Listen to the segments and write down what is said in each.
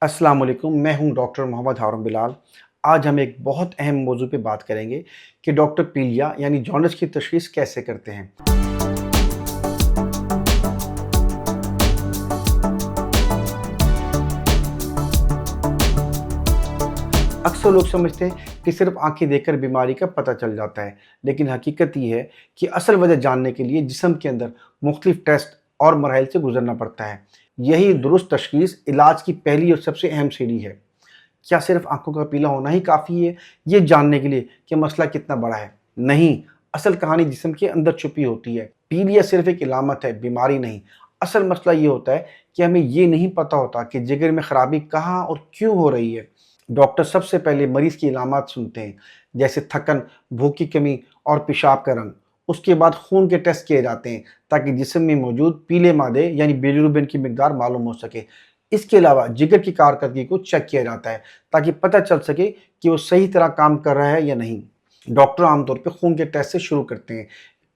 अस्सलाम वालेकुम। मैं हूं डॉक्टर मोहम्मद हारून बिलाल। आज हम एक बहुत अहम मौजू पे बात करेंगे कि डॉक्टर पीलिया यानी जॉन्डिस की तशख़ीस कैसे करते हैं। अक्सर लोग समझते हैं कि सिर्फ आंखें देखकर बीमारी का पता चल जाता है, लेकिन हकीकत ये है कि असल वजह जानने के लिए जिस्म के अंदर मुख्तलिफ टेस्ट और मराहिल से गुजरना पड़ता है। यही दुरुस्त तशख़ीस इलाज की पहली और सबसे अहम सीढ़ी है। क्या सिर्फ आंखों का पीला होना ही काफ़ी है ये जानने के लिए कि मसला कितना बड़ा है? नहीं, असल कहानी जिस्म के अंदर छुपी होती है। पीलिया सिर्फ एक इलामत है, बीमारी नहीं। असल मसला ये होता है कि हमें ये नहीं पता होता कि जिगर में खराबी कहाँ और क्यों हो रही है। डॉक्टर सबसे पहले मरीज की इलामत सुनते हैं, जैसे थकन, भूख की कमी और पेशाब का रंग। उसके बाद खून के टेस्ट किए जाते हैं ताकि जिस्म में मौजूद पीले मादे यानी बिलिरुबिन की मिकदार मालूम हो सके। इसके अलावा जिगर की कारकर्दगी को चेक किया जाता है ताकि पता चल सके कि वो सही तरह काम कर रहा है या नहीं। डॉक्टर आमतौर पर खून के टेस्ट से शुरू करते हैं।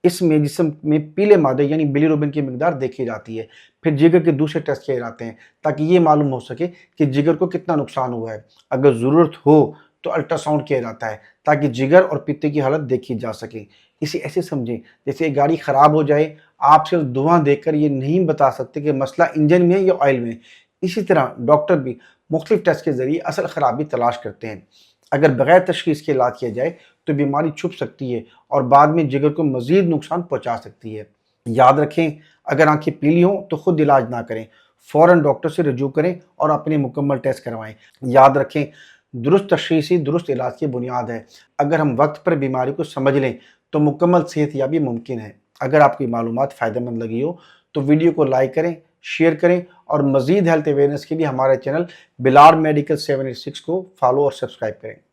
इसमें जिस्म में पीले मादे यानी बिलिरुबिन की मिकदार देखी जाती है। फिर जिगर के दूसरे टेस्ट किए जाते हैं ताकि ये मालूम हो सके कि जिगर को कितना नुकसान हुआ है। अगर ज़रूरत हो तो अल्ट्रासाउंड किया जाता है ताकि जिगर और पित्ते की हालत देखी जा सके। इसे ऐसे समझें जैसे एक गाड़ी ख़राब हो जाए, आप सिर्फ धुआं देखकर ये नहीं बता सकते कि मसला इंजन में है या ऑयल में। इसी तरह डॉक्टर भी मुख्तलिफ टेस्ट के ज़रिए असल ख़राबी तलाश करते हैं। अगर बगैर तशख़ीस के इलाज किया जाए तो बीमारी छुप सकती है और बाद में जिगर को मज़ीद नुकसान पहुंचा सकती है। याद रखें, अगर आंखें पीली हों तो खुद इलाज ना करें, फ़ौरन डॉक्टर से रजू करें और अपने मुकम्मल टेस्ट करवाएं। याद रखें, दुरुस्त तशख़ीस ही दुरुस्त इलाज की बुनियाद है। अगर हम वक्त पर बीमारी को समझ लें तो मुकम्मल सेहतयाबी मुमकिन है। अगर आपकी मालूमात फ़ायदेमंद लगी हो तो वीडियो को लाइक करें, शेयर करें और मज़ीद हेल्थ अवेयरनेस के लिए हमारे चैनल बिलाल मेडिकल 786 को फॉलो और सब्सक्राइब करें।